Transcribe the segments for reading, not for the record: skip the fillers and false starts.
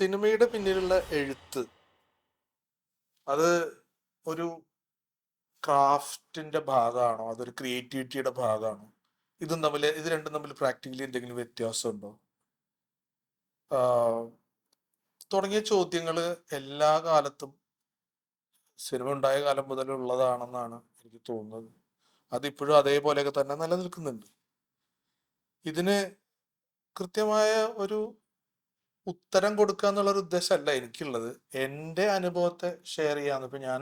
സിനിമയുടെ പിന്നിലുള്ള എഴുത്ത് അത് ഒരു ക്രാഫ്റ്റിന്റെ ഭാഗമാണോ അതൊരു ക്രിയേറ്റിവിറ്റിയുടെ ഭാഗമാണോ? ഇത് രണ്ടും തമ്മിൽ പ്രാക്ടിക്കലി എന്തെങ്കിലും വ്യത്യാസമുണ്ടോ? ആഹ് തുടങ്ങിയ ചോദ്യങ്ങൾ എല്ലാ കാലത്തും സിനിമ ഉണ്ടായ കാലം മുതലുള്ളതാണെന്നാണ് എനിക്ക് തോന്നുന്നത്. അതിപ്പോഴും അതേപോലെയൊക്കെ തന്നെ നിലനിൽക്കുന്നുണ്ട്. ഇതിന് കൃത്യമായ ഒരു ഉത്തരം കൊടുക്കുക എന്നുള്ള ഒരു ഉദ്ദേശമല്ല എനിക്കുള്ളത്. എൻ്റെ അനുഭവത്തെ ഷെയർ ചെയ്യാന്ന്. ഇപ്പൊ ഞാൻ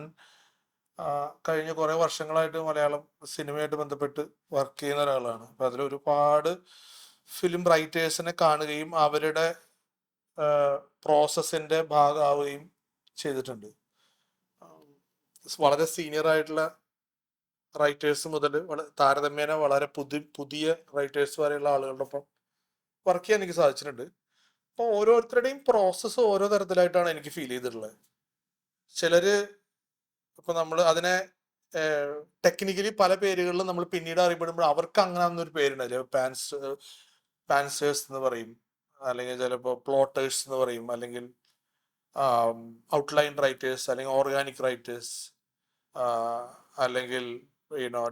കഴിഞ്ഞ കുറെ വർഷങ്ങളായിട്ട് മലയാളം സിനിമയായിട്ട് ബന്ധപ്പെട്ട് വർക്ക് ചെയ്യുന്ന ഒരാളാണ്. അപ്പൊ അതിൽ ഒരുപാട് ഫിലിം റൈറ്റേഴ്സിനെ കാണുകയും അവരുടെ പ്രോസസ്സിന്റെ ഭാഗമാവുകയും ചെയ്തിട്ടുണ്ട്. വളരെ സീനിയർ ആയിട്ടുള്ള റൈറ്റേഴ്സ് മുതൽ താരതമ്യേന വളരെ പുതിയ റൈറ്റേഴ്സ് വരെയുള്ള ആളുകളുടെ ഒപ്പം വർക്ക് ചെയ്യാൻ എനിക്ക് സാധിച്ചിട്ടുണ്ട്. അപ്പോൾ ഓരോരുത്തരുടെയും പ്രോസസ്സ് ഓരോ തരത്തിലായിട്ടാണ് എനിക്ക് ഫീൽ ചെയ്തിട്ടുള്ളത്. ചിലര് ഇപ്പൊ നമ്മൾ അതിനെ ടെക്നിക്കലി പല പേരുകളിലും നമ്മൾ പിന്നീട് അറിയപ്പെടുമ്പോൾ അവർക്ക് അങ്ങനെ ഒരു പേരുണ്ടല്ലോ. പാൻസേഴ്സ് എന്ന് പറയും, അല്ലെങ്കിൽ ചിലപ്പോൾ പ്ലോട്ടേഴ്സ് എന്ന് പറയും, അല്ലെങ്കിൽ ഔട്ട്ലൈൻ റൈറ്റേഴ്സ്, അല്ലെങ്കിൽ ഓർഗാനിക് റൈറ്റേഴ്സ്, അല്ലെങ്കിൽ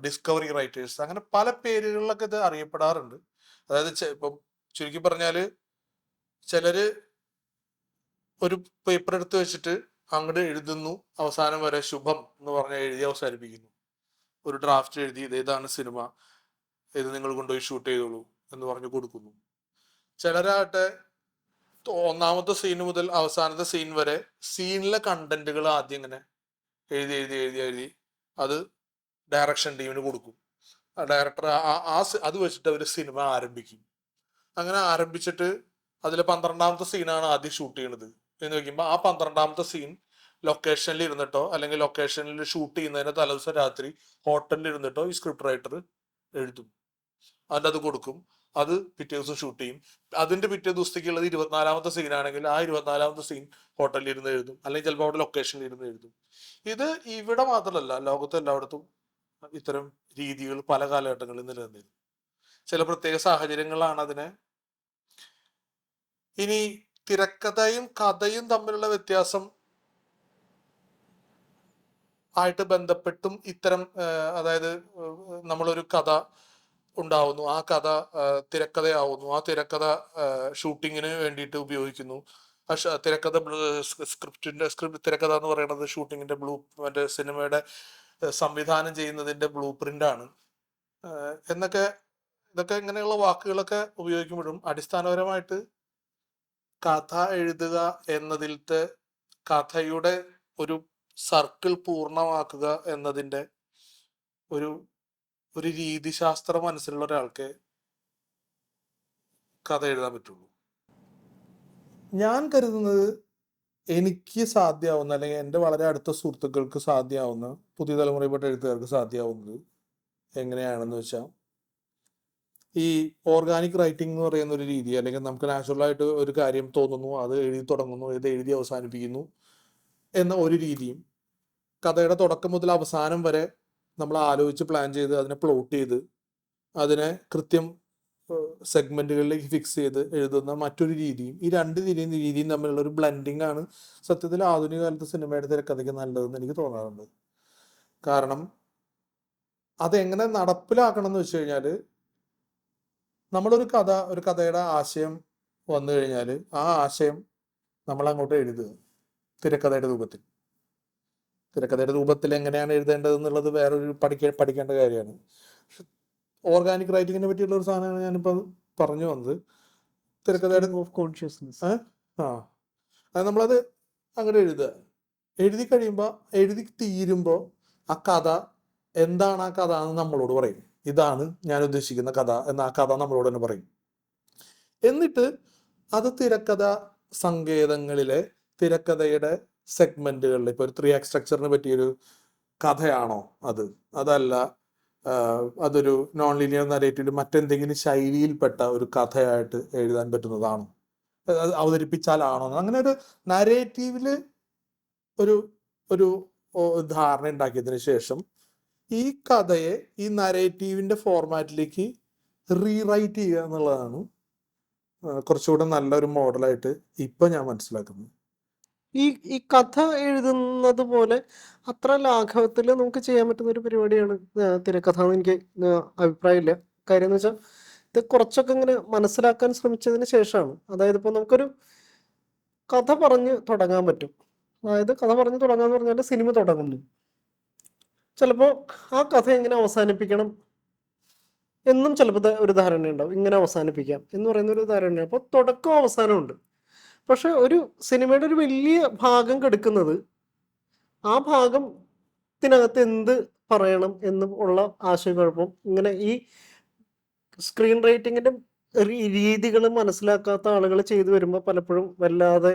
ഡിസ്കവറി റൈറ്റേഴ്സ്, അങ്ങനെ പല പേരുകളിലൊക്കെ ഇത് അറിയപ്പെടാറുണ്ട്. അതായത് ഇപ്പം ചുരുക്കി പറഞ്ഞാല് ചിലര് ഒരു പേപ്പർ എടുത്ത് വെച്ചിട്ട് അങ്ങോട്ട് എഴുതുന്നു, അവസാനം വരെ ശുഭം എന്ന് പറഞ്ഞാൽ എഴുതി അവസാനിപ്പിക്കുന്നു. ഒരു ഡ്രാഫ്റ്റ് എഴുതി ഇതാണ് സിനിമ, ഇത് നിങ്ങൾ കൊണ്ടുപോയി ഷൂട്ട് ചെയ്തോളൂ എന്ന് പറഞ്ഞു കൊടുക്കുന്നു. ചിലരാകട്ടെ ഒന്നാമത്തെ സീൻ മുതൽ അവസാനത്തെ സീൻ വരെ സീനിലെ കണ്ടന്റുകൾ ആദ്യം ഇങ്ങനെ എഴുതി എഴുതി എഴുതി എഴുതി അത് ഡയറക്ഷൻ ടീമിന് കൊടുക്കും. ആ ഡയറക്ടർ അത് വെച്ചിട്ട് അവർ സിനിമ ആരംഭിക്കും. അങ്ങനെ ആരംഭിച്ചിട്ട് അതിൽ 12ാമത്തെ സീനാണ് ആദ്യം ഷൂട്ട് ചെയ്യണത് എന്ന് വെക്കുമ്പോൾ ആ 12ാമത്തെ സീൻ ലൊക്കേഷനിൽ ഇരുന്നിട്ടോ അല്ലെങ്കിൽ ലൊക്കേഷനിൽ ഷൂട്ട് ചെയ്യുന്നതിന്റെ തലേദിവസം രാത്രി ഹോട്ടലിൽ ഇരുന്നിട്ടോ ഈ സ്ക്രിപ്റ്റ് റൈറ്റർ എഴുതും. അതിൻ്റെ അത് കൊടുക്കും. അത് പിറ്റേ ദിവസം ഷൂട്ട് ചെയ്യും. അതിന്റെ പിറ്റേ ദിവസത്തേക്കുള്ളത് 24ാമത്തെ സീനാണെങ്കിൽ ആ 24ാമത്തെ സീൻ ഹോട്ടലിൽ ഇരുന്ന് എഴുതും, അല്ലെങ്കിൽ ചിലപ്പോൾ അവിടെ ലൊക്കേഷനിൽ ഇരുന്ന് എഴുതും. ഇത് ഇവിടെ മാത്രമല്ല, ലോകത്ത് എല്ലായിടത്തും ഇത്തരം രീതികൾ പല കാലഘട്ടങ്ങളിൽ നിലനിന്നിരുന്നു. ചില പ്രത്യേക സാഹചര്യങ്ങളാണ് അതിനെ. ഇനി തിരക്കഥയും കഥയും തമ്മിലുള്ള വ്യത്യാസം ആയിട്ട് ബന്ധപ്പെട്ടും ഇത്തരം അതായത് നമ്മളൊരു കഥ ഉണ്ടാവുന്നു, ആ കഥ തിരക്കഥയാവുന്നു, ആ തിരക്കഥ ഷൂട്ടിങ്ങിന് വേണ്ടിയിട്ട് ഉപയോഗിക്കുന്നു. തിരക്കഥ തിരക്കഥ എന്ന് പറയുന്നത് ഷൂട്ടിങ്ങിന്റെ മറ്റേ സിനിമയുടെ സംവിധാനം ചെയ്യുന്നതിന്റെ ബ്ലൂ പ്രിന്റ് ആണ് ഇതൊക്കെ ഇങ്ങനെയുള്ള വാക്കുകളൊക്കെ ഉപയോഗിക്കുമ്പോഴും അടിസ്ഥാനപരമായിട്ട് കഥ എഴുതുക എന്നതിലത്തെ കഥയുടെ ഒരു സർക്കിൾ പൂർണ്ണമാക്കുക എന്നതിൻ്റെ ഒരു ഒരു രീതിശാസ്ത്രം മനസ്സിലുള്ള ഒരാൾക്ക് കഥ എഴുതാൻ പറ്റുള്ളൂ. ഞാൻ കരുതുന്നത് എനിക്ക് സാധ്യമാവുന്ന, അല്ലെങ്കിൽ എൻ്റെ വളരെ അടുത്ത സുഹൃത്തുക്കൾക്ക് സാധ്യമാവുന്ന, പുതിയ തലമുറയിൽപ്പെട്ട എഴുത്തുകാർക്ക് സാധ്യമാവുന്നത് എങ്ങനെയാണെന്ന് വെച്ചാൽ, ഈ ഓർഗാനിക് റൈറ്റിംഗ് എന്ന് പറയുന്ന ഒരു രീതി, അല്ലെങ്കിൽ നമുക്ക് നാച്ചുറലായിട്ട് ഒരു കാര്യം തോന്നുന്നു, അത് എഴുതി തുടങ്ങുന്നു, ഇത് എഴുതി അവസാനിപ്പിക്കുന്നു എന്ന ഒരു രീതിയും, കഥയുടെ തുടക്കം മുതൽ അവസാനം വരെ നമ്മൾ ആലോചിച്ച് പ്ലാൻ ചെയ്ത് അതിനെ പ്ലോട്ട് ചെയ്ത് അതിനെ കൃത്യം സെഗ്മെന്റുകളിലേക്ക് ഫിക്സ് ചെയ്ത് എഴുതുന്ന മറ്റൊരു രീതിയും, ഈ രണ്ട് രീതിയും തമ്മിലുള്ള ഒരു ബ്ലെൻഡിങ് ആണ് സത്യത്തിൽ ആധുനിക കാലത്ത് സിനിമയുടെ തിരക്കഥയ്ക്ക് നല്ലതെന്ന് എനിക്ക് തോന്നാറുണ്ട്. കാരണം അതെങ്ങനെ നടപ്പിലാക്കണം എന്ന് വെച്ച് കഴിഞ്ഞാൽ, നമ്മളൊരു കഥയുടെ ആശയം വന്നു കഴിഞ്ഞാൽ ആ ആശയം നമ്മൾ അങ്ങോട്ട് എഴുതുക തിരക്കഥയുടെ രൂപത്തിൽ. തിരക്കഥയുടെ രൂപത്തിൽ എങ്ങനെയാണ് എഴുതേണ്ടത് എന്നുള്ളത് വേറൊരു പഠിക്കേണ്ട കാര്യമാണ്. ഓർഗാനിക് റൈറ്റിങ്ങിനെ പറ്റിയുള്ള ഒരു സാധനമാണ് ഞാനിപ്പോൾ പറഞ്ഞു വന്നത്. തിരക്കഥയുടെ കോൺഷ്യസ്നസ്. അത് നമ്മളത് അങ്ങനെ എഴുതുക. എഴുതി കഴിയുമ്പോൾ, എഴുതി തീരുമ്പോൾ ആ കഥ എന്താണ്, ആ കഥ എന്ന് നമ്മളോട് പറയും. ഇതാണ് ഞാൻ ഉദ്ദേശിക്കുന്ന കഥ എന്ന് ആ കഥ നമ്മളോട് തന്നെ പറയും. എന്നിട്ട് അത് തിരക്കഥ സങ്കേതങ്ങളിലെ തിരക്കഥയുടെ സെഗ്മെന്റുകളിൽ, ഇപ്പോൾ ഒരു 3 ആക്ട് സ്ട്രക്ചറിന് പറ്റിയൊരു കഥയാണോ അതല്ല അതൊരു നോൺ ലീനിയർ നരേറ്റീവ് മറ്റെന്തെങ്കിലും ശൈലിയിൽപ്പെട്ട ഒരു കഥയായിട്ട് എഴുതാൻ പറ്റുന്നതാണോ, അവതരിപ്പിച്ചാലാണോ, അങ്ങനെ ഒരു നരേറ്റീവില് ഒരു ഒരു ധാരണ ഉണ്ടാക്കിയതിന് ശേഷം ഈ കഥയെ ഈ നരേറ്റീവിന്റെ ഫോർമാറ്റിലേക്ക് റീറൈറ്റ് ചെയ്യുക എന്നുള്ളതാണ് കുറച്ചുകൂടെ നല്ലൊരു മോഡലായിട്ട് ഇപ്പം ഞാൻ മനസ്സിലാക്കുന്നത്. ഈ ഈ കഥ എഴുതുന്നത് പോലെ അത്ര ലാഘവത്തിൽ നമുക്ക് ചെയ്യാൻ പറ്റുന്ന ഒരു പരിപാടിയാണ് തിരക്കഥ എന്ന് എനിക്ക് അഭിപ്രായമില്ല. കാര്യം എന്ന് വെച്ചാൽ ഇത് കുറച്ചൊക്കെ ഇങ്ങനെ മനസ്സിലാക്കാൻ ശ്രമിച്ചതിന് ശേഷമാണ്. അതായത് ഇപ്പോൾ നമുക്കൊരു കഥ പറഞ്ഞ് തുടങ്ങാൻ പറ്റും. അതായത് കഥ പറഞ്ഞ് തുടങ്ങാന്ന് പറഞ്ഞാൽ സിനിമ തുടങ്ങുന്നു. ചിലപ്പോൾ ആ കഥ എങ്ങനെ അവസാനിപ്പിക്കണം എന്നും ചിലപ്പോൾ ഒരു ധാരണയുണ്ടാവും. ഇങ്ങനെ അവസാനിപ്പിക്കാം എന്ന് പറയുന്ന ഒരു ധാരണ. അപ്പോൾ തുടക്കം അവസാനമുണ്ട്. പക്ഷെ ഒരു സിനിമയുടെ ഒരു വലിയ ഭാഗം കെടുക്കുന്നത് ആ ഭാഗത്തിനകത്ത് എന്ത് പറയണം എന്ന് ഉള്ള ആശയക്കുഴപ്പം. ഇങ്ങനെ ഈ സ്ക്രീൻ റൈറ്റിങ്ങിന്റെ രീതികൾ മനസ്സിലാക്കാത്ത ആളുകൾ ചെയ്തു വരുമ്പോൾ പലപ്പോഴും വല്ലാതെ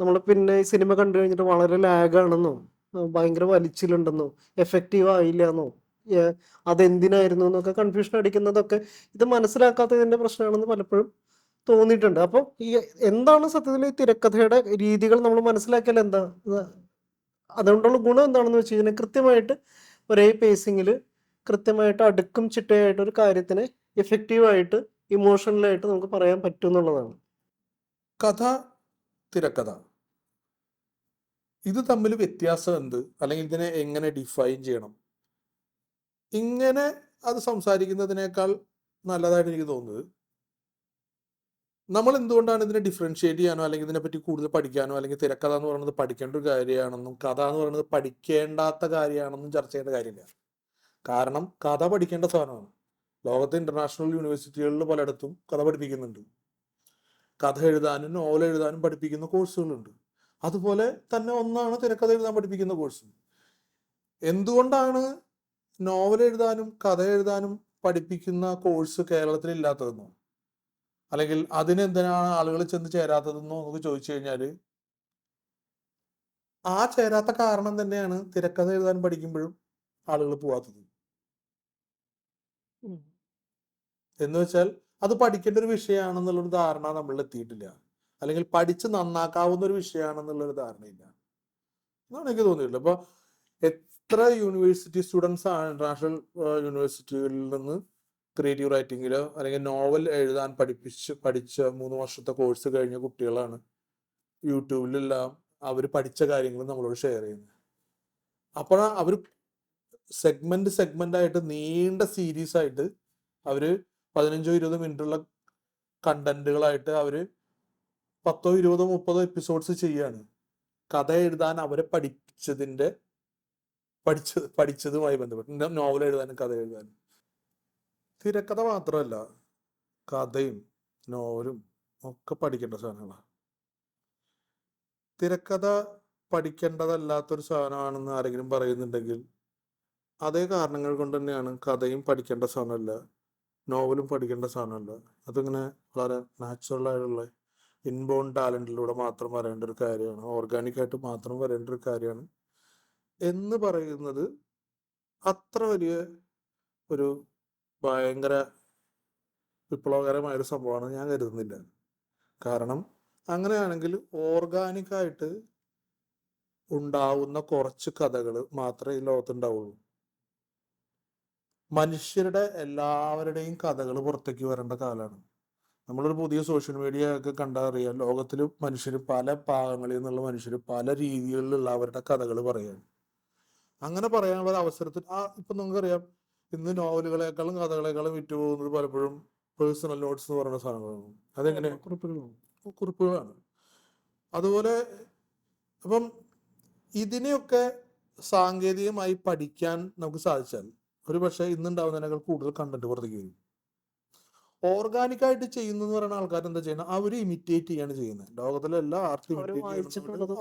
നമ്മൾ പിന്നെ ഈ സിനിമ കണ്ടു കഴിഞ്ഞിട്ട് വളരെ ലാഗാണെന്നോ ഭയങ്കര വലിച്ചിലുണ്ടെന്നോ എഫക്റ്റീവ് ആയില്ല എന്നോ അതെന്തിനായിരുന്നു എന്നൊക്കെ കൺഫ്യൂഷൻ അടിക്കുന്നതൊക്കെ ഇത് മനസ്സിലാക്കാത്തതിന്റെ പ്രശ്നമാണെന്ന് പലപ്പോഴും തോന്നിയിട്ടുണ്ട്. അപ്പോൾ ഈ എന്താണ് സത്യത്തിൽ ഈ തിരക്കഥയുടെ രീതികൾ നമ്മൾ മനസ്സിലാക്കിയാൽ എന്താ അതുകൊണ്ടുള്ള ഗുണം എന്താണെന്ന് വെച്ച് കഴിഞ്ഞാൽ കൃത്യമായിട്ട് ഒരേ പേസിങ്ങിൽ കൃത്യമായിട്ട് അടുക്കും ചിട്ടയായിട്ട് ഒരു കാര്യത്തിനെ എഫക്റ്റീവായിട്ട് ഇമോഷണലായിട്ട് നമുക്ക് പറയാൻ പറ്റും എന്നുള്ളതാണ്. കഥ, തിരക്കഥ ഇത് തമ്മിൽ വ്യത്യാസം എന്ത്, അല്ലെങ്കിൽ ഇതിനെ എങ്ങനെ ഡിഫൈൻ ചെയ്യണം, ഇങ്ങനെ അത് സംസാരിക്കുന്നതിനേക്കാൾ നല്ലതായിട്ട് എനിക്ക് തോന്നുന്നത് നമ്മൾ എന്തുകൊണ്ടാണ് ഇതിനെ ഡിഫറൻഷിയേറ്റ് ചെയ്യാനോ അല്ലെങ്കിൽ ഇതിനെപ്പറ്റി കൂടുതൽ പഠിക്കാനോ അല്ലെങ്കിൽ തിരക്കഥ എന്ന് പറയുന്നത് പഠിക്കേണ്ട ഒരു കാര്യമാണെന്നും കഥ എന്ന് പറയുന്നത് പഠിക്കേണ്ടാത്ത കാര്യമാണെന്നും ചർച്ച ചെയ്യേണ്ട കാര്യമില്ല. കാരണം കഥ പഠിക്കേണ്ട സാധനമാണ്. ലോകത്തെ ഇന്റർനാഷണൽ യൂണിവേഴ്സിറ്റികളിൽ പലയിടത്തും കഥ പഠിപ്പിക്കുന്നുണ്ട്. കഥ എഴുതാനും നോവൽ എഴുതാനും പഠിപ്പിക്കുന്ന കോഴ്സുകളുണ്ട്. അതുപോലെ തന്നെ ഒന്നാണ് തിരക്കഥ എഴുതാൻ പഠിപ്പിക്കുന്ന കോഴ്സ്. എന്തുകൊണ്ടാണ് നോവൽ എഴുതാനും കഥ എഴുതാനും പഠിപ്പിക്കുന്ന കോഴ്സ് കേരളത്തിൽ ഇല്ലാത്തതെന്നോ അല്ലെങ്കിൽ അതിനെന്തിനാണ് ആളുകൾ ചെന്ന് ചേരാത്തതെന്നോ നമുക്ക് ചോദിച്ചു കഴിഞ്ഞാൽ ആ ചേരാത്ത കാരണം തന്നെയാണ് തിരക്കഥ എഴുതാൻ പഠിക്കുമ്പോഴും ആളുകൾ പോവാത്തത്. എന്ന് വെച്ചാൽ അത് പഠിക്കേണ്ട ഒരു വിഷയമാണെന്നുള്ളൊരു ധാരണ നമ്മളിൽ എത്തിയിട്ടില്ല, അല്ലെങ്കിൽ പഠിച്ച് നന്നാക്കാവുന്ന ഒരു വിഷയമാണെന്നുള്ളൊരു ധാരണയില്ല എന്നാണ് എനിക്ക് തോന്നിയിട്ടുള്ളത്. അപ്പൊ എത്ര യൂണിവേഴ്സിറ്റി സ്റ്റുഡൻസ് ആണ് ഇന്റർനാഷണൽ യൂണിവേഴ്സിറ്റികളിൽ നിന്ന് ക്രിയേറ്റീവ് റൈറ്റിങ്ങിലോ അല്ലെങ്കിൽ നോവൽ എഴുതാൻ പഠിച്ച 3 വർഷത്തെ കോഴ്സ് കഴിഞ്ഞ കുട്ടികളാണ് യൂട്യൂബിലെല്ലാം അവർ പഠിച്ച കാര്യങ്ങൾ നമ്മളോട് ഷെയർ ചെയ്യുന്നത്. അപ്പോഴാണ് അവർ സെഗ്മെന്റ് ആയിട്ട് നീണ്ട സീരീസ് ആയിട്ട് അവര് 15-20 മിനിറ്റുള്ള കണ്ടന്റുകളായിട്ട് അവര് 10-20-30 എപ്പിസോഡ്സ് ചെയ്യാണ്. കഥ എഴുതാൻ അവരെ പഠിച്ചതുമായി ബന്ധപ്പെട്ട് നോവൽ എഴുതാനും കഥ എഴുതാനും. തിരക്കഥ മാത്രമല്ല, കഥയും നോവലും ഒക്കെ പഠിക്കേണ്ട സാധനങ്ങളാണ്. തിരക്കഥ പഠിക്കേണ്ടതല്ലാത്തൊരു സാധനമാണെന്ന് ആരെങ്കിലും പറയുന്നുണ്ടെങ്കിൽ അതേ കാരണങ്ങൾ കൊണ്ട് തന്നെയാണ് കഥയും പഠിക്കേണ്ട സാധനമല്ല, നോവലും പഠിക്കേണ്ട സാധനമല്ല. അതിങ്ങനെ വളരെ നാച്ചുറൽ ആയിട്ടുള്ള ഇൻബോൺ ടാലന്റിലൂടെ മാത്രം വരേണ്ട ഒരു കാര്യമാണ്, ഓർഗാനിക്കായിട്ട് മാത്രം വരേണ്ട ഒരു കാര്യമാണ് എന്ന് പറയുന്നത് അത്ര വലിയ ഒരു ഭയങ്കര വിപ്ലവകരമായൊരു സംഭവമാണ് ഞാൻ കരുതുന്നില്ല. കാരണം അങ്ങനെയാണെങ്കിൽ ഓർഗാനിക്കായിട്ട് ഉണ്ടാവുന്ന കുറച്ച് കഥകൾ മാത്രമേ ഈ ലോകത്തുണ്ടാവുള്ളൂ. മനുഷ്യരുടെ എല്ലാവരുടെയും കഥകൾ പുറത്തേക്ക് വരേണ്ട കാലമാണ്. നമ്മളൊരു പുതിയ സോഷ്യൽ മീഡിയ ഒക്കെ കണ്ടാൽ അറിയാം, ലോകത്തിൽ മനുഷ്യർ പല ഭാഗങ്ങളിൽ നിന്നുള്ള മനുഷ്യർ പല രീതികളിലുള്ള അവരുടെ കഥകൾ പറയാണ്. അങ്ങനെ പറയാനുള്ള ഒരു അവസരത്തിൽ ഇപ്പൊ നമുക്കറിയാം, ഇന്ന് നോവലുകളെക്കാളും കഥകളെക്കാളും വിറ്റുപോകുന്നത് പലപ്പോഴും പേഴ്സണൽ നോട്ട്സ് എന്ന് പറയുന്ന സാധനങ്ങളാണ്. അതെങ്ങനെ? കുറിപ്പുകളാണ്. അതുപോലെ അപ്പം ഇതിനെയൊക്കെ സാങ്കേതികമായി പഠിക്കാൻ നമുക്ക് സാധിച്ചാൽ ഒരു പക്ഷേ ഇന്നുണ്ടാവുന്നതിനേക്കാൾ കൂടുതൽ കണ്ടന്റ് പുറത്തേക്ക് വരും. ഓർഗാനിക്കായിട്ട് ചെയ്യുന്ന പറയുന്ന ആൾക്കാർ എന്താ ചെയ്യുന്നത്? അവർ ഇമിറ്റേറ്റ് ചെയ്യാണ് ചെയ്യുന്നത്. ലോകത്തിലെ എല്ലാ ആർട്ടും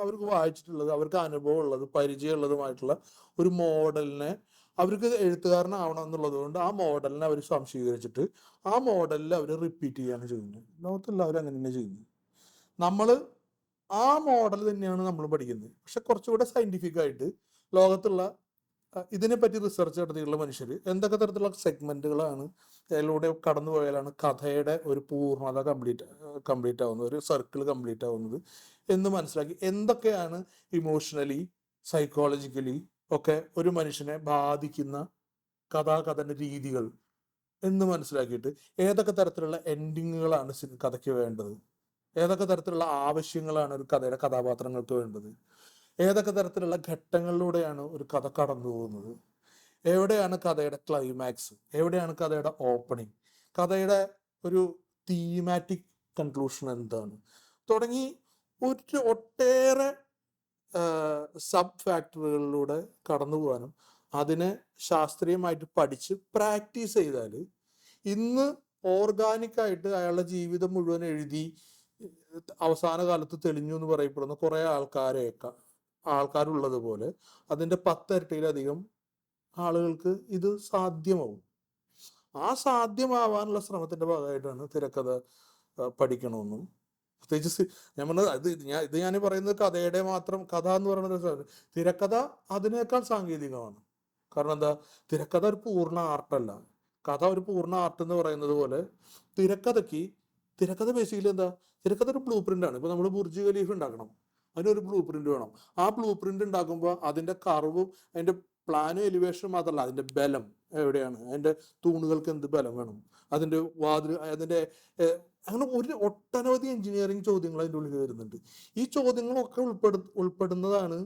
അവർക്ക് വായിച്ചിട്ടുള്ളത്, അവർക്ക് അനുഭവം ഉള്ളത്, പരിചയമുള്ളതുമായിട്ടുള്ള ഒരു മോഡലിനെ അവർക്ക് എഴുത്തുകാരനാവണം എന്നുള്ളത് കൊണ്ട് ആ മോഡലിനെ അവർ സംശീകരിച്ചിട്ട് ആ മോഡലിൽ അവർ റിപ്പീറ്റ് ചെയ്യാണ് ചെയ്യുന്നത്. ലോകത്തെല്ലാവരും അങ്ങനെ തന്നെ ചെയ്യുന്നത്. നമ്മൾ ആ മോഡൽ തന്നെയാണ് നമ്മൾ പഠിക്കുന്നത്. പക്ഷെ കുറച്ചുകൂടെ സയന്റിഫിക് ആയിട്ട് ലോകത്തുള്ള ഇതിനെപ്പറ്റി റിസർച്ച് നടത്തിയിട്ടുള്ള മനുഷ്യർ എന്തൊക്കെ തരത്തിലുള്ള സെഗ്മെന്റുകളാണ് അതിലൂടെ കടന്നു പോയാലാണ് കഥയുടെ ഒരു പൂർണ്ണത കംപ്ലീറ്റ് ആവുന്നത്, ഒരു സർക്കിൾ കംപ്ലീറ്റ് ആവുന്നത് എന്ന് മനസ്സിലാക്കി എന്തൊക്കെയാണ് ഇമോഷണലി സൈക്കോളജിക്കലി ഒക്കെ ഒരു മനുഷ്യനെ ബാധിക്കുന്ന കഥാകഥന രീതികൾ എന്ന് മനസ്സിലാക്കിയിട്ട് ഏതൊക്കെ തരത്തിലുള്ള എൻഡിങ്ങുകളാണ് കഥയ്ക്ക് വേണ്ടത്, ഏതൊക്കെ തരത്തിലുള്ള ആവശ്യങ്ങളാണ് ഒരു കഥയുടെ കഥാപാത്രങ്ങൾക്ക് വേണ്ടത്, ഏതൊക്കെ തരത്തിലുള്ള ഘട്ടങ്ങളിലൂടെയാണ് ഒരു കഥ കടന്നു പോകുന്നത്, എവിടെയാണ് കഥയുടെ ക്ലൈമാക്സ്, എവിടെയാണ് കഥയുടെ ഓപ്പണിങ്, കഥയുടെ ഒരു തീമാറ്റിക് കൺക്ലൂഷൻ എന്താണ്, തുടങ്ങി ഒട്ടേറെ സബ് ഫാക്ടറുകളിലൂടെ കടന്നു പോകാനും അതിനെ ശാസ്ത്രീയമായിട്ട് പഠിച്ച് പ്രാക്ടീസ് ചെയ്താൽ ഇന്ന് ഓർഗാനിക്കായിട്ട് അയാളുടെ ജീവിതം മുഴുവൻ എഴുതി അവസാന കാലത്ത് തെളിഞ്ഞു എന്ന് പറയപ്പെടുന്ന കുറെ ആൾക്കാരുള്ളത് പോലെ അതിൻ്റെ 10 ഇരട്ടിയിലധികം ആളുകൾക്ക് ഇത് സാധ്യമാവും. ആ സാധ്യമാവാനുള്ള ശ്രമത്തിന്റെ ഭാഗമായിട്ടാണ് തിരക്കഥ പഠിക്കണമെന്നും, പ്രത്യേകിച്ച് ഞാൻ പറഞ്ഞത് ഇത് ഞാൻ പറയുന്നത് കഥയുടെ മാത്രം കഥ എന്ന് പറയുന്നത്, തിരക്കഥ അതിനേക്കാൾ സാങ്കേതികമാണ്. കാരണം എന്താ, തിരക്കഥ ഒരു പൂർണ്ണ ആർട്ടല്ല, കഥ ഒരു പൂർണ്ണ ആർട്ട് എന്ന് പറയുന്നത് പോലെ തിരക്കഥ ബേസിക്കലി എന്താ, തിരക്കഥ ഒരു ബ്ലൂ പ്രിന്റ് ആണ്. ഇപ്പൊ നമ്മൾ ബുർജ് ഖലീഫ ഉണ്ടാക്കണം, അതിനൊരു ബ്ലൂ പ്രിന്റ് വേണം. ആ ബ്ലൂ പ്രിന്റ് ഉണ്ടാക്കുമ്പോൾ അതിന്റെ കർവും അതിന്റെ പ്ലാനും എലിവേഷനും മാത്രമല്ല, അതിന്റെ ബലം എവിടെയാണ്, അതിന്റെ തൂണുകൾക്ക് എന്ത് ബലം വേണം, അതിന്റെ വാതിൽ, അതിന്റെ അങ്ങനെ ഒട്ടനവധി എഞ്ചിനീയറിംഗ് ചോദ്യങ്ങൾ അതിൻ്റെ ഉള്ളിൽ വരുന്നുണ്ട്. ഈ ചോദ്യങ്ങളൊക്കെ ഉൾപ്പെടുന്നതാണ്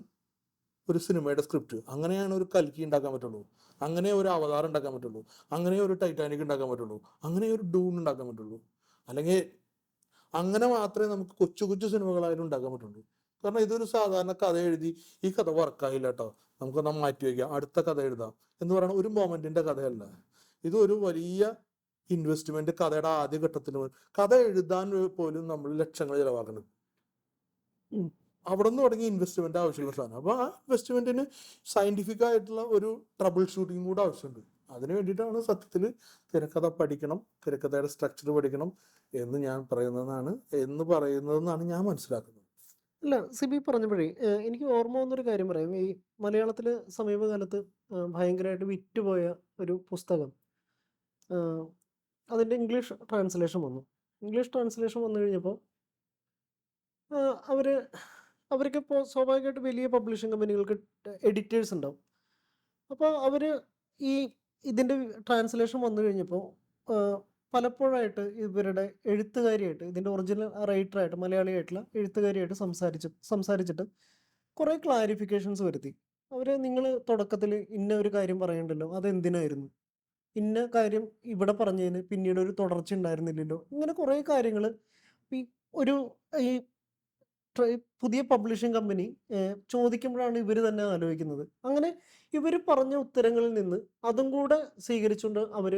ഒരു സിനിമയുടെ സ്ക്രിപ്റ്റ്. അങ്ങനെയാണ് ഒരു കൽക്കി ഉണ്ടാക്കാൻ പറ്റുള്ളൂ, അങ്ങനെ ഒരു അവതാരം ഉണ്ടാക്കാൻ പറ്റുള്ളൂ, അങ്ങനെ ഒരു ടൈറ്റാനിക് ഉണ്ടാക്കാൻ പറ്റുള്ളൂ, അങ്ങനെ ഒരു ഡൂൺ ഉണ്ടാക്കാൻ പറ്റുള്ളൂ. അല്ലെങ്കിൽ അങ്ങനെ മാത്രമേ നമുക്ക് കൊച്ചു കൊച്ചു സിനിമകളായാലും ഉണ്ടാക്കാൻ പറ്റുള്ളൂ. കാരണം ഇതൊരു സാധാരണ കഥ എഴുതി ഈ കഥ വർക്കായില്ല കേട്ടോ, നമുക്കൊന്ന് മാറ്റി വയ്ക്കാം, അടുത്ത കഥ എഴുതാം എന്ന് പറയുന്ന ഒരു മൊമെന്റിന്റെ കഥയല്ല. ഇതൊരു വലിയ ഇൻവെസ്റ്റ്മെന്റ് കഥയുടെ ആദ്യ ഘട്ടത്തിൽ കഥ എഴുതാൻ പോലും നമ്മൾ ലക്ഷങ്ങൾ ചിലവാക്കണം. അവിടെ നിന്ന് തുടങ്ങി ഇൻവെസ്റ്റ്മെന്റ് ആവശ്യമുള്ള സാധനം. അപ്പൊ ആ ഇൻവെസ്റ്റ്മെന്റിന് സയന്റിഫിക് ആയിട്ടുള്ള ഒരു ട്രബിൾ ഷൂട്ടിംഗ് കൂടെ ആവശ്യമുണ്ട്. അതിന് വേണ്ടിയിട്ടാണ് സത്യത്തിൽ തിരക്കഥ പഠിക്കണം, തിരക്കഥയുടെ സ്ട്രക്ചർ പഠിക്കണം എന്ന് പറയുന്നതെന്നാണ് ഞാൻ മനസ്സിലാക്കുന്നത്. അല്ല, സിബി പറഞ്ഞപ്പോഴേ എനിക്ക് ഓർമ്മ വന്നൊരു കാര്യം പറയാം. ഈ മലയാളത്തിൽ സമീപകാലത്ത് ഭയങ്കരമായിട്ട് വിറ്റുപോയ ഒരു പുസ്തകം, അതിൻ്റെ ഇംഗ്ലീഷ് ട്രാൻസ്ലേഷൻ വന്നു. ഇംഗ്ലീഷ് ട്രാൻസ്ലേഷൻ വന്നു കഴിഞ്ഞപ്പോൾ അവർക്കിപ്പോൾ സ്വാഭാവികമായിട്ട് വലിയ പബ്ലിഷിംഗ് കമ്പനികൾക്ക് എഡിറ്റേഴ്സ് ഉണ്ടാവും. അപ്പോൾ അവർ ഇതിൻ്റെ ട്രാൻസ്ലേഷൻ വന്നു കഴിഞ്ഞപ്പോൾ പലപ്പോഴായിട്ട് ഇവരുടെ എഴുത്തുകാരിയായിട്ട്, ഇതിൻ്റെ ഒറിജിനൽ റൈറ്ററായിട്ട്, മലയാളിയായിട്ടുള്ള എഴുത്തുകാരിയായിട്ട് സംസാരിച്ചിട്ട് കുറേ ക്ലാരിഫിക്കേഷൻസ് വരുത്തി. നിങ്ങൾ തുടക്കത്തിൽ ഇന്ന ഒരു കാര്യം പറയണ്ടല്ലോ, അതെന്തിനായിരുന്നു, ഇന്ന കാര്യം ഇവിടെ പറഞ്ഞതിന് പിന്നീട് ഒരു തുടർച്ച ഉണ്ടായിരുന്നില്ലല്ലോ, ഇങ്ങനെ കുറേ കാര്യങ്ങൾ ഈ പുതിയ പബ്ലിഷിംഗ് കമ്പനി ചോദിക്കുമ്പോഴാണ് ഇവർ തന്നെ ആലോചിക്കുന്നത്. അങ്ങനെ ഇവർ പറഞ്ഞ ഉത്തരങ്ങളിൽ നിന്ന് അതും കൂടെ സ്വീകരിച്ചുകൊണ്ട് അവർ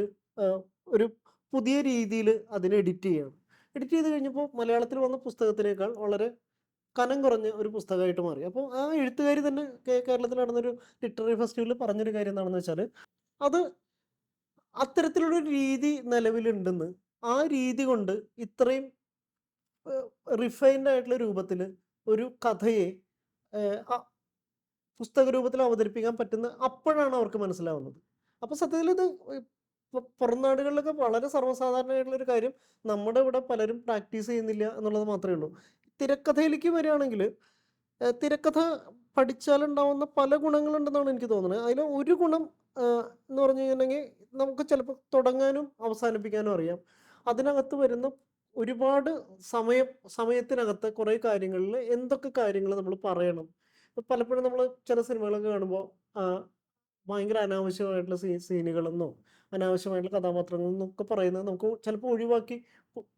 ഒരു പുതിയ രീതിയിൽ അതിനെ എഡിറ്റ് ചെയ്ത് കഴിഞ്ഞപ്പോൾ മലയാളത്തിൽ വന്ന പുസ്തകത്തിനേക്കാൾ വളരെ കനം കുറഞ്ഞ ഒരു പുസ്തകമായിട്ട് മാറി. അപ്പോൾ ആ എഴുത്തുകാരി തന്നെ കേരളത്തിൽ നടന്നൊരു ലിറ്റററി ഫെസ്റ്റിവലിൽ പറഞ്ഞൊരു കാര്യം എന്താണെന്ന് വെച്ചാൽ, അത് അത്തരത്തിലുള്ളൊരു രീതി നിലവിലുണ്ടെന്ന്, ആ രീതി കൊണ്ട് ഇത്രയും റിഫൈൻഡ് ആയിട്ടുള്ള രൂപത്തിൽ ഒരു കഥയെ പുസ്തക രൂപത്തിൽ അവതരിപ്പിക്കാൻ പറ്റുന്ന അപ്പോഴാണ് അവർക്ക് മനസ്സിലാവുന്നത്. അപ്പോൾ സത്യത്തിൽ ഇത് പുറം നാടുകളിലൊക്കെ വളരെ സർവ്വസാധാരണമായിട്ടുള്ളൊരു കാര്യം നമ്മുടെ ഇവിടെ പലരും പ്രാക്ടീസ് ചെയ്യുന്നില്ല എന്നുള്ളത് മാത്രമേ ഉള്ളൂ. തിരക്കഥയിലേക്ക് വരികയാണെങ്കിൽ തിരക്കഥ പഠിച്ചാലുണ്ടാവുന്ന പല ഗുണങ്ങളുണ്ടെന്നാണ് എനിക്ക് തോന്നുന്നത്. അതിൽ ഒരു ഗുണം എന്ന് പറഞ്ഞു കഴിഞ്ഞിട്ടുണ്ടെങ്കിൽ നമുക്ക് ചിലപ്പോൾ തുടങ്ങാനും അവസാനിപ്പിക്കാനും അറിയാം. അതിനകത്ത് വരുന്ന ഒരുപാട് സമയത്തിനകത്ത് കുറേ കാര്യങ്ങളിൽ എന്തൊക്കെ കാര്യങ്ങൾ നമ്മൾ പറയണം. പലപ്പോഴും നമ്മൾ ചില സിനിമകളൊക്കെ കാണുമ്പോൾ ഭയങ്കര അനാവശ്യമായിട്ടുള്ള സീനുകളെന്നോ അനാവശ്യമായിട്ടുള്ള കഥാപാത്രങ്ങളെന്നോ ഒക്കെ പറയുന്നത് നമുക്ക് ചിലപ്പോൾ ഒഴിവാക്കി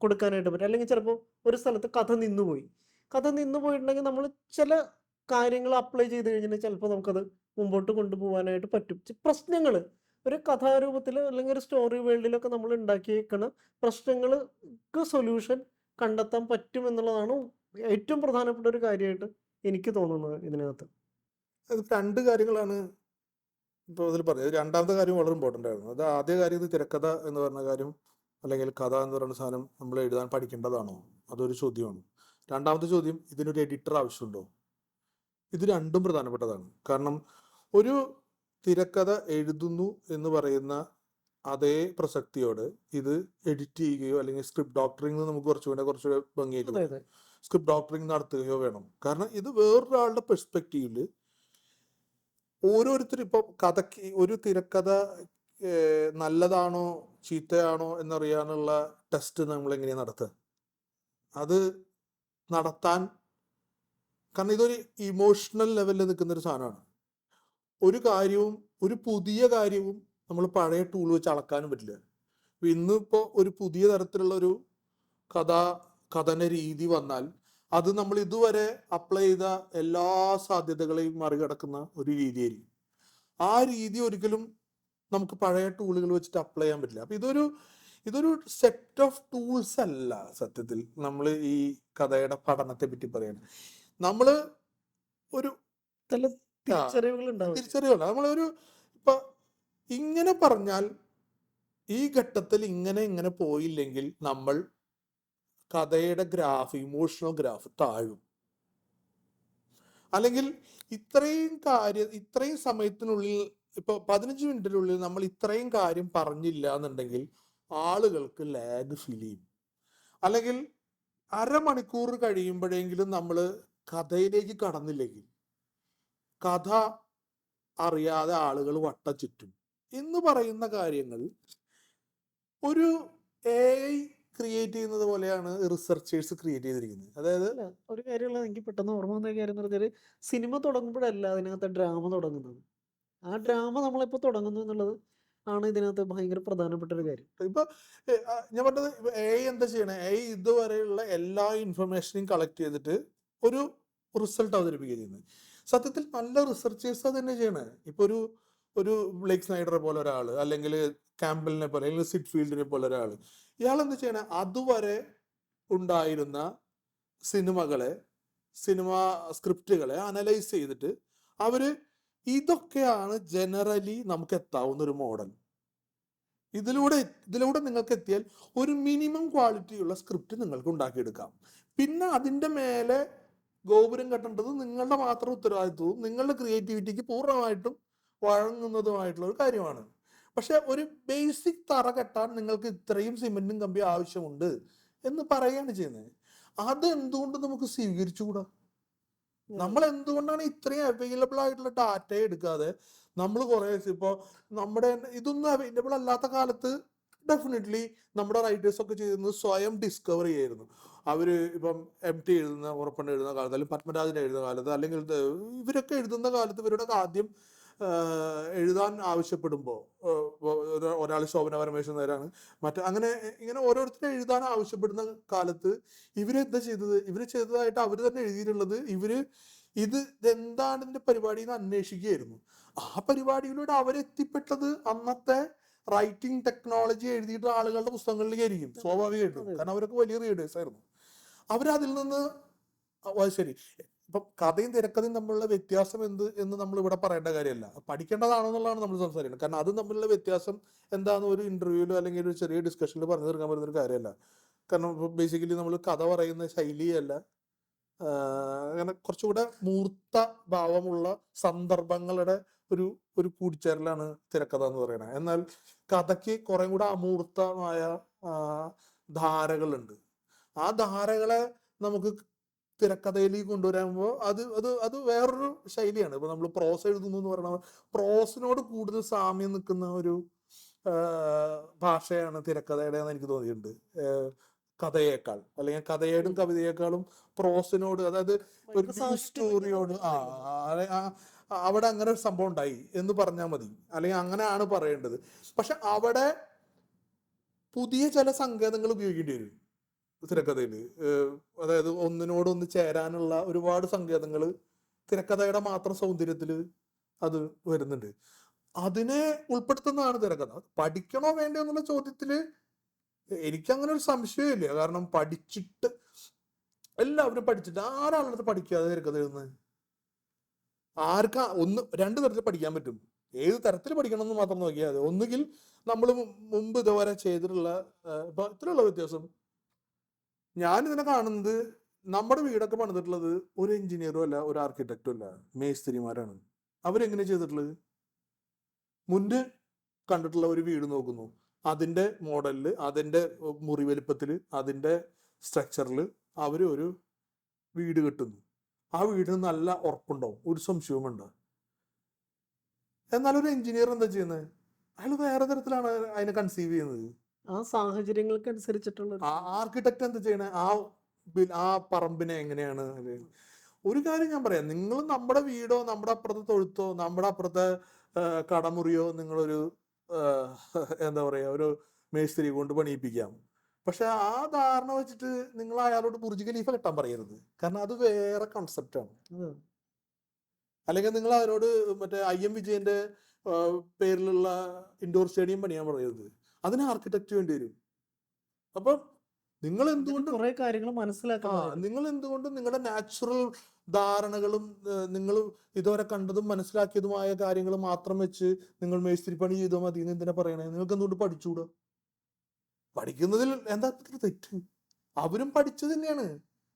കൊടുക്കാനായിട്ട് പറ്റും. അല്ലെങ്കിൽ ചിലപ്പോൾ ഒരു സ്ഥലത്ത് കഥ നിന്നുപോയിട്ടുണ്ടെങ്കിൽ നമ്മൾ ചില കാര്യങ്ങൾ അപ്ലൈ ചെയ്ത് കഴിഞ്ഞിട്ടുണ്ടെങ്കിൽ ചിലപ്പോൾ നമുക്കത് മുമ്പോട്ട് കൊണ്ടുപോകാനായിട്ട് പറ്റും. പ്രശ്നങ്ങൾ ഒരു കഥാരൂപത്തിൽ അല്ലെങ്കിൽ ഒരു സ്റ്റോറി വേൾഡിലൊക്കെ നമ്മൾ ഉണ്ടാക്കിയേക്കണ പ്രശ്നങ്ങൾക്ക് സൊല്യൂഷൻ കണ്ടെത്താൻ പറ്റും എന്നുള്ളതാണ് ഏറ്റവും പ്രധാനപ്പെട്ട ഒരു കാര്യമായിട്ട് എനിക്ക് തോന്നുന്നത് ഇതിനകത്ത്. അത് 2 കാര്യങ്ങളാണ് ഇപ്പോൾ അതിൽ പറഞ്ഞത്. രണ്ടാമത്തെ കാര്യം വളരെ ഇമ്പോർട്ടൻ്റ് ആയിരുന്നു. അത് ആദ്യ കാര്യം, ഇത് തിരക്കഥ എന്ന് പറഞ്ഞ കാര്യം അല്ലെങ്കിൽ കഥ എന്ന് പറയുന്ന സാധനം നമ്മൾ എഴുതാൻ പഠിക്കേണ്ടതാണോ, അതൊരു ചോദ്യമാണ്. രണ്ടാമത്തെ ചോദ്യം, ഇതിനൊരു എഡിറ്റർ ആവശ്യമുണ്ടോ? ഇത് രണ്ടും പ്രധാനപ്പെട്ടതാണ്. കാരണം ഒരു തിരക്കഥ എഴുതുന്നു എന്ന് പറയുന്ന അതേ പ്രസക്തിയോട് ഇത് എഡിറ്റ് ചെയ്യുകയോ അല്ലെങ്കിൽ സ്ക്രിപ്റ്റ് ഡോക്ടറിംഗ് നമുക്ക് കുറച്ചുകൂടെ ഭംഗിയായിട്ട് സ്ക്രിപ്റ്റ് ഡോക്ടറിംഗ് നടത്തുകയോ വേണം. കാരണം ഇത് വേറൊരാളുടെ പെർസ്പെക്റ്റീവില് ഓരോരുത്തരും ഇപ്പോൾ ഒരു തിരക്കഥ നല്ലതാണോ ചീത്തയാണോ എന്നറിയാനുള്ള ടെസ്റ്റ് നമ്മൾ എങ്ങനെയാണ് നടത്തുക? അത് നടത്താൻ, കാരണം ഇതൊരു ഇമോഷണൽ ലെവലിൽ നിൽക്കുന്ന ഒരു സാധനമാണ്. ഒരു കാര്യവും ഒരു പുതിയ കാര്യവും നമ്മൾ പഴയ ടൂൾ വെച്ച് അളക്കാനും പറ്റില്ല. ഇന്നിപ്പോൾ ഒരു പുതിയ തരത്തിലുള്ള ഒരു കഥന രീതി വന്നാൽ അത് നമ്മൾ ഇതുവരെ അപ്ലൈ ചെയ്ത എല്ലാ സാധ്യതകളെയും മറികടക്കുന്ന ഒരു രീതിയായിരിക്കും. ആ രീതി ഒരിക്കലും നമുക്ക് പഴയ ടൂളുകൾ വെച്ചിട്ട് അപ്ലൈ ചെയ്യാൻ പറ്റില്ല. അപ്പൊ ഇതൊരു സെറ്റ് ഓഫ് ടൂൾസ് അല്ല സത്യത്തിൽ. നമ്മൾ ഈ കഥയുടെ പഠനത്തെ പറ്റി പറയണം. നമ്മള് ഒരു ചില തിരിച്ചറിവുകൾ ഉണ്ടാവും. തിരിച്ചറിവുണ്ട്. നമ്മളൊരു ഇപ്പൊ ഇങ്ങനെ പറഞ്ഞാൽ ഈ ഘട്ടത്തിൽ ഇങ്ങനെ പോയില്ലെങ്കിൽ നമ്മൾ കഥയുടെ ഗ്രാഫ്, ഇമോഷണൽ ഗ്രാഫ് താഴും. അല്ലെങ്കിൽ ഇത്രയും സമയത്തിനുള്ളിൽ, ഇപ്പൊ 15 മിനിറ്റിനുള്ളിൽ നമ്മൾ ഇത്രയും കാര്യം പറഞ്ഞില്ല എന്നുണ്ടെങ്കിൽ ആളുകൾക്ക് ലാഗ് ഫീൽ ചെയ്യും. അല്ലെങ്കിൽ അരമണിക്കൂർ കഴിയുമ്പോഴെങ്കിലും നമ്മൾ കഥയിലേക്ക് കടന്നില്ലെങ്കിൽ കഥ അറിയാതെ ആളുകൾ വട്ട ചുറ്റും എന്ന് പറയുന്ന കാര്യങ്ങൾ ഒരു AI ക്രിയേറ്റ് ചെയ്യുന്നത് പോലെയാണ് റിസർച്ചേഴ്സ് ക്രിയേറ്റ് ചെയ്തിരിക്കുന്നത്. അതായത് അല്ല, ഒരു കാര്യമുള്ള എനിക്ക് പെട്ടെന്ന് ഓർമ്മ വന്ന കാര്യം എന്ന് പറഞ്ഞാൽ, സിനിമ തുടങ്ങുമ്പോഴല്ല അതിനകത്ത് ഡ്രാമ തുടങ്ങുന്നത്. ആ ഡ്രാമ നമ്മളിപ്പോൾ തുടങ്ങുന്നു എന്നുള്ളത് ആണ് ഇതിനകത്ത് ഭയങ്കര പ്രധാനപ്പെട്ട ഒരു കാര്യം. ഇപ്പൊ ഞാൻ പറഞ്ഞത് AI എന്താ ചെയ്യണേ? AI ഇതുവരെയുള്ള എല്ലാ ഇൻഫർമേഷനും കളക്ട് ചെയ്തിട്ട് ഒരു റിസൾട്ട് അവതരിപ്പിക്കുക ചെയ്യുന്നത്. സത്യത്തിൽ നല്ല റിസർച്ചേഴ്സ് അത് തന്നെ ചെയ്യണേ. ഇപ്പൊ ഒരു ബ്ലേക്ക് സ്നൈഡറെ പോലെ ഒരാൾ, അല്ലെങ്കിൽ ക്യാമ്പലിനെ പോലെ, അല്ലെങ്കിൽ സിറ്റ്ഫീൽഡിനെ പോലെ ഒരാൾ, ഇയാൾ എന്താ ചെയ്യണേ? അതുവരെ ഉണ്ടായിരുന്ന സിനിമ സ്ക്രിപ്റ്റുകളെ അനലൈസ് ചെയ്തിട്ട് അവര് ഇതൊക്കെയാണ് ജനറലി നമുക്ക് എത്താവുന്ന ഒരു മോഡൽ. ഇതിലൂടെ നിങ്ങൾക്ക് എത്തിയാൽ ഒരു മിനിമം ക്വാളിറ്റിയുള്ള സ്ക്രിപ്റ്റ് നിങ്ങൾക്ക് ഉണ്ടാക്കിയെടുക്കാം. പിന്നെ അതിൻ്റെ മേലെ ഗോപുരം കെട്ടേണ്ടത് നിങ്ങളുടെ മാത്രം ഉത്തരവാദിത്വവും നിങ്ങളുടെ ക്രിയേറ്റിവിറ്റിക്ക് പൂർണ്ണമായിട്ടും വഴങ്ങുന്നതുമായിട്ടുള്ള ഒരു കാര്യമാണ്. പക്ഷെ ഒരു ബേസിക് തറ കെട്ടാൻ നിങ്ങൾക്ക് ഇത്രയും സിമെന്റും കമ്പി ആവശ്യമുണ്ട് എന്ന് പറയുകയാണ് ചെയ്യുന്നത്. അത് എന്തുകൊണ്ട് നമുക്ക് സ്വീകരിച്ചുകൂടാ? നമ്മൾ എന്തുകൊണ്ടാണ് ഇത്രയും അവൈലബിൾ ആയിട്ടുള്ള ഡാറ്റ എടുക്കാതെ നമ്മൾ കുറെ ഇപ്പോൾ നമ്മുടെ ഇതൊന്നും അവൈലബിൾ അല്ലാത്ത കാലത്ത് ഡെഫിനറ്റ്ലി നമ്മുടെ റൈറ്റേഴ്സ് ഒക്കെ ചെയ്യുന്നത് സ്വയം ഡിസ്കവർ ചെയ്യായിരുന്നു. അവര് ഇപ്പം MT എഴുതുന്ന, ഉറപ്പണ്ണ എഴുതുന്ന കാലത്ത്, അല്ലെങ്കിൽ പത്മരാജൻ എഴുതുന്ന കാലത്ത്, അല്ലെങ്കിൽ ഇവരൊക്കെ എഴുതുന്ന കാലത്ത് ഇവരുടെ ആദ്യം എഴുതാൻ ആവശ്യപ്പെടുമ്പോൾ ഒരാൾ ശോഭന പരമേശ്വരൻ നേരാണ്, അങ്ങനെ ഇങ്ങനെ ഓരോരുത്തരും എഴുതാൻ ആവശ്യപ്പെടുന്ന കാലത്ത് ഇവരെന്താ ചെയ്തത്? ഇവര് ചെയ്തതായിട്ട് അവർ തന്നെ എഴുതിയിട്ടുള്ളത് എന്താണ് ഇതിന്റെ പരിപാടി എന്ന് അന്വേഷിക്കുകയായിരുന്നു. ആ പരിപാടിയിലൂടെ അവരെത്തിപ്പെട്ടത് അന്നത്തെ റൈറ്റിംഗ് ടെക്നോളജി എഴുതിയിട്ട് ആളുകളുടെ പുസ്തകങ്ങളിലേക്ക് ആയിരിക്കും സ്വാഭാവികമായിട്ടും. കാരണം അവരൊക്കെ വലിയ റീഡേഴ്സ് ആയിരുന്നു. അവരതിൽ നിന്ന് ശരി, ഇപ്പം കഥയും തിരക്കഥയും തമ്മിലുള്ള വ്യത്യാസം എന്ന് നമ്മൾ ഇവിടെ പറയേണ്ട കാര്യമല്ല, പഠിക്കേണ്ടതാണെന്നുള്ളതാണ് നമ്മൾ സംസാരിക്കുന്നത്. കാരണം അത് തമ്മിലുള്ള വ്യത്യാസം എന്താണെന്ന് ഒരു ഇന്റർവ്യൂവിലോ അല്ലെങ്കിൽ ഒരു ചെറിയ ഡിസ്കഷനിൽ പറഞ്ഞു തീർക്കാൻ പറ്റുന്ന ഒരു കാര്യമല്ല. കാരണം ബേസിക്കലി നമ്മൾ കഥ പറയുന്ന ശൈലിയല്ല, അങ്ങനെ കുറച്ചുകൂടെ മൂർത്ത ഭാവമുള്ള സന്ദർഭങ്ങളുടെ ഒരു കൂടിച്ചേരലാണ് തിരക്കഥ എന്ന് പറയുന്നത്. എന്നാൽ കഥയ്ക്ക് കുറെ കൂടെ അമൂർത്തമായ ധാരകളുണ്ട്. ആ ധാരകളെ നമുക്ക് തിരക്കഥയിലേക്ക് കൊണ്ടുവരുമ്പോൾ അത് വേറൊരു ശൈലിയാണ്. ഇപ്പൊ നമ്മൾ പ്രോസ് എഴുതുന്നു എന്ന് പറയുന്നത് പ്രോസിനോട് കൂടുതൽ സാമ്യം നിൽക്കുന്ന ഒരു ഭാഷയാണ് തിരക്കഥയുടെ എന്ന് എനിക്ക് തോന്നിയിട്ടുണ്ട്, കഥയേക്കാൾ. അല്ലെങ്കിൽ കഥയോടും കവിതയേക്കാളും പ്രോസിനോട്, അതായത് ഒരു സ്റ്റോറിയോട് അവിടെ അങ്ങനെ ഒരു സംഭവം ഉണ്ടായി എന്ന് പറഞ്ഞാൽ മതി, അല്ലെങ്കിൽ അങ്ങനെയാണ് പറയേണ്ടത്. പക്ഷെ അവിടെ പുതിയ ചില സങ്കേതങ്ങൾ ഉപയോഗിക്കേണ്ടി വരും തിരക്കഥയിൽ. അതായത് ഒന്നിനോടൊന്ന് ചേരാനുള്ള ഒരുപാട് സങ്കേതങ്ങൾ തിരക്കഥയുടെ മാത്രം സൗന്ദര്യത്തിൽ അത് വരുന്നുണ്ട്. അതിനെ ഉൾപ്പെടുത്തുന്നതാണ് തിരക്കഥ. പഠിക്കണോ വേണ്ടോ എന്നുള്ള ചോദ്യത്തില് എനിക്കങ്ങനെ ഒരു സംശയമില്ല. കാരണം എല്ലാവരും പഠിച്ചിട്ട് ആരാളുള്ളത് പഠിക്കാതെ തിരക്കഥ എഴുതുന്നത്? രണ്ട് തരത്തിൽ പഠിക്കാൻ പറ്റും. ഏത് തരത്തിൽ പഠിക്കണം എന്ന് മാത്രം നോക്കിയാൽ മതി. ഒന്നുകിൽ നമ്മൾ മുമ്പ് ഇതുവരെ ചെയ്തിട്ടുള്ള ഇപ്പൊ ഇത്രയുള്ള വ്യത്യാസം. ഞാനിതിനെ കാണുന്നത്, നമ്മുടെ വീടൊക്കെ പണിതിട്ടുള്ളത് ഒരു എഞ്ചിനീയറും അല്ല, ഒരു ആർക്കിടെക്റ്റും അല്ല, മേസ്തിരിമാരാണ്. അവരെങ്ങനെ ചെയ്തിട്ടുള്ളത്? മുന്നേ കണ്ടിട്ടുള്ള ഒരു വീട് നോക്കുന്നു, അതിന്റെ മോഡലില്, അതിന്റെ മുറി വലിപ്പത്തില്, അതിന്റെ സ്ട്രക്ചറിൽ അവർ ഒരു വീട് കെട്ടുന്നു. ആ വീടിന് നല്ല ഉറപ്പുണ്ടാവും, ഒരു സംശയവും ഉണ്ട്. എന്നാൽ ഒരു എഞ്ചിനീയർ എന്താ ചെയ്യുന്നത്? അയാൾ വേറെ തരത്തിലാണ് അതിനെ കൺസീവ് ചെയ്യുന്നത്. ആ സാഹചര്യങ്ങൾക്ക് അനുസരിച്ചിട്ടുള്ള ആ ആർക്കിടെക്ട് എന്താ ചെയ്യണേ, ആ പറമ്പിനെ എങ്ങനെയാണ് ഒരു കാര്യം ഞാൻ പറയാം, നിങ്ങൾ നമ്മുടെ വീടോ നമ്മുടെ അപ്പുറത്തെ തൊഴുത്തോ നമ്മുടെ അപ്പുറത്തെ കടമുറിയോ നിങ്ങളൊരു എന്താ പറയാ ഒരു മേസ്ത്രി കൊണ്ട് പണിയിപ്പിക്കാം. പക്ഷെ ആ ധാരണ വെച്ചിട്ട് നിങ്ങൾ അയാളോട് ബുർജ് ഖലീഫ കെട്ടാൻ പറയരുത്. കാരണം അത് വേറെ കൺസെപ്റ്റാണ്. അല്ലെങ്കിൽ നിങ്ങൾ അവരോട് മറ്റേ IM വിജയന്റെ പേരിലുള്ള ഇൻഡോർ സ്റ്റേഡിയം പണിയാൻ പറയരുത്. അതിന് ആർക്കിടെക്ട് വേണ്ടി വരും. അപ്പം നിങ്ങൾ എന്തുകൊണ്ട് കുറെ കാര്യങ്ങൾ മനസ്സിലാക്കാൻ നിങ്ങൾ എന്തുകൊണ്ട് നിങ്ങളുടെ നാച്ചുറൽ ധാരണകളും നിങ്ങൾ ഇതുവരെ കണ്ടതും മനസ്സിലാക്കിയതുമായ കാര്യങ്ങൾ മാത്രം വെച്ച് നിങ്ങൾ മേസ്ത്രി പണി ചെയ്തോ മതി എന്ന് എന്തിനാ പറയണേ? നിങ്ങൾക്ക് എന്തുകൊണ്ട് പഠിച്ചുകൂടാ? പഠിക്കുന്നതിൽ എന്താ തെറ്റ്? അവരും പഠിച്ചത് തന്നെയാണ്.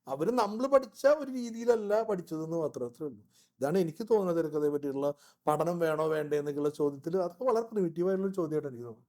അവര് നമ്മൾ പഠിച്ച ഒരു രീതിയിലല്ല പഠിച്ചതെന്ന് മാത്രമേ ഉള്ളൂ. ഇതാണ് എനിക്ക് തോന്നുന്നത് തിരക്കഥയെ പറ്റിയുള്ള പഠനം വേണോ വേണ്ടേ എന്നൊക്കെയുള്ള ചോദ്യത്തിൽ. അതൊക്കെ വളരെ പ്രിമിറ്റീവ് ആയിട്ടുള്ള ചോദ്യമായിട്ട് എനിക്ക് തോന്നുന്നു.